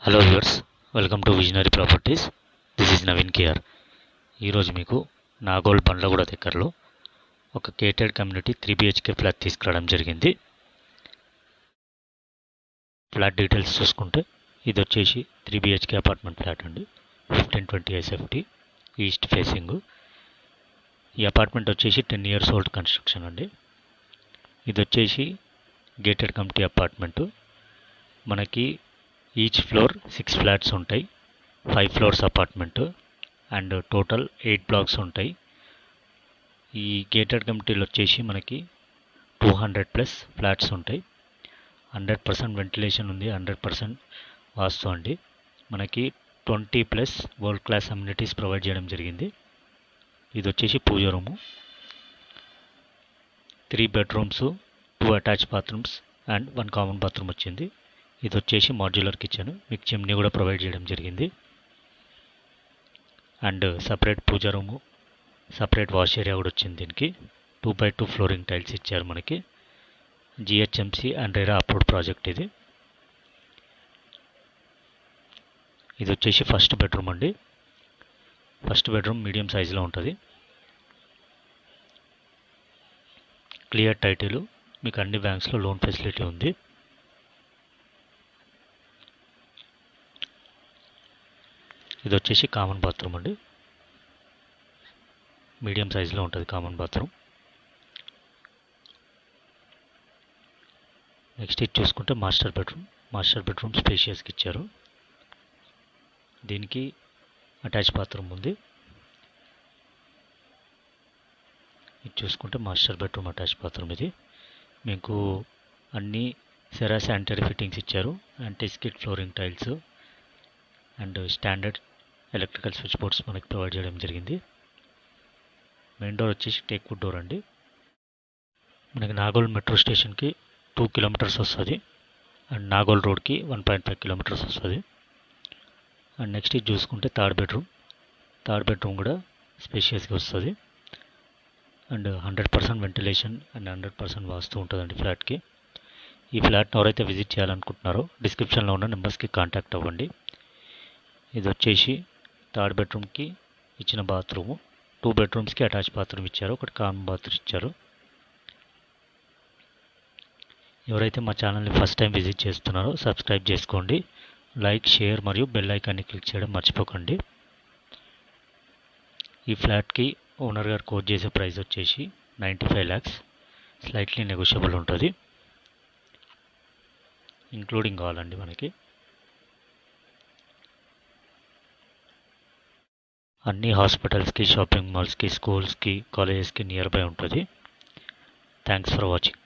Hello viewers, welcome to visionary properties. This is Naveen KR. ఈరోజు మీకు నాగోల్ బండ్లగూడ దగ్గరలో ఒక కేటెడ్ కమ్యూనిటీ 3 BHK ఫ్లాట్ తీసుకురావడం జరిగింది. ఫ్లాట్ డీటెయిల్స్ చూసుకుంటే ఇది వచ్చేసి 3 BHK అపార్ట్మెంట్ ఫ్లాట్ అండి. 1520 SFT ఈస్ట్ ఫేసింగ్. ఈ అపార్ట్మెంట్ వచ్చేసి 10 years ఓల్డ్ కన్స్ట్రక్షన్ అండి. ఇది వచ్చేసి గేటెడ్ కమ్యూనిటీ అపార్ట్మెంటు. మనకి ఈచ్ ఫ్లోర్ 6 ఫ్లాట్స్ ఉంటాయి. 5 floors apartment and total 8 blocks ఉంటాయి. ఈ గేటెడ్ కమ్యూనిటీలో వచ్చేసి మనకి 200+ ఫ్లాట్స్ ఉంటాయి. 100% వెంటిలేషన్ ఉంది, 100% వాస్తు అండి. మనకి 20+ వరల్డ్ క్లాస్ అమ్యూనిటీస్ ప్రొవైడ్ చేయడం జరిగింది. ఇది వచ్చేసి పూజ room. 3 bedrooms, 2 attached bathrooms and 1 common bathroom వచ్చింది. ఇది వచ్చేసి మాడ్యులర్ కిచెన్, మీకు చిమ్నీ కూడా ప్రొవైడ్ చేయడం జరిగింది. అండ్ సపరేట్ పూజ రూము, సపరేట్ వాష్ ఏరియా కూడా వచ్చింది. దీనికి 2x2 ఫ్లోరింగ్ టైల్స్ ఇచ్చారు. మనకి GHMC and RERA approved project ఇది. ఇది వచ్చేసి ఫస్ట్ బెడ్రూమ్ అండి. ఫస్ట్ బెడ్రూమ్ మీడియం సైజులో ఉంటుంది. క్లియర్ టైటిల్, మీకు అన్ని బ్యాంక్స్లో లోన్ ఫెసిలిటీ ఉంది. ఇది వచ్చేసి కామన్ బాత్రూమ్ అండి. మీడియం సైజులో ఉంటుంది కామన్ బాత్రూమ్. నెక్స్ట్ ఇది చూసుకుంటే మాస్టర్ బెడ్రూమ్. మాస్టర్ బెడ్రూమ్ స్పేషియస్కి ఇచ్చారు. దీనికి అటాచ్ బాత్రూమ్ ఉంది. ఇది చూసుకుంటే మాస్టర్ బెడ్రూమ్ అటాచ్ బాత్రూమ్. ఇది మీకు అన్ని సెరా శానిటరీ ఫిట్టింగ్స్ ఇచ్చారు. Anti skid flooring tiles and standard electrical switch boards మనకి ప్రొవైడ్ చేయడం జరిగింది. మెయిన్ డోర్ వచ్చేసి టేక్ వుడ్ డోర్ అండి. మనకి నాగోల్ మెట్రో స్టేషన్కి 2 kilometers వస్తుంది. అండ్ నాగోల్ రోడ్కి 1.5 kilometers వస్తుంది. అండ్ నెక్స్ట్ ఇది చూసుకుంటే థర్డ్ బెడ్రూమ్ కూడా స్పేషియస్గా వస్తుంది. అండ్ 100% వెంటిలేషన్ అండ్ 100% వాస్తు ఉంటుందండి ఫ్లాట్కి. ఈ ఫ్లాట్ని ఎవరైతే విజిట్ చేయాలనుకుంటున్నారో డిస్క్రిప్షన్లో ఉన్న నెంబర్స్కి కాంటాక్ట్ అవ్వండి. ఇది వచ్చేసి థర్డ్ బెడ్రూమ్కి ఇచ్చిన బాత్రూము. 2 bedroomsకి అటాచ్ బాత్రూమ్ ఇచ్చారు, ఒకటి కామన్ బాత్రూమ్ ఇచ్చారు. ఎవరైతే మా ఛానల్ని ఫస్ట్ టైం విజిట్ చేస్తున్నారో సబ్స్క్రైబ్ చేసుకోండి. లైక్, షేర్ మరియు బెల్ ఐకాన్ని క్లిక్ చేయడం మర్చిపోకండి. ఈ ఫ్లాట్కి ఓనర్ గారు కోట్ చేసే ప్రైస్ వచ్చేసి 95 lakhs. స్లైట్లీ నెగోషియబుల్ ఉంటుంది. ఇంక్లూడింగ్ కావాలండి మనకి. అన్ని హాస్పిటల్స్కి, షాపింగ్ మాల్స్కి, స్కూల్స్కి, కాలేజెస్కి నియర్ బై ఉంటుంది. Thanks for watching.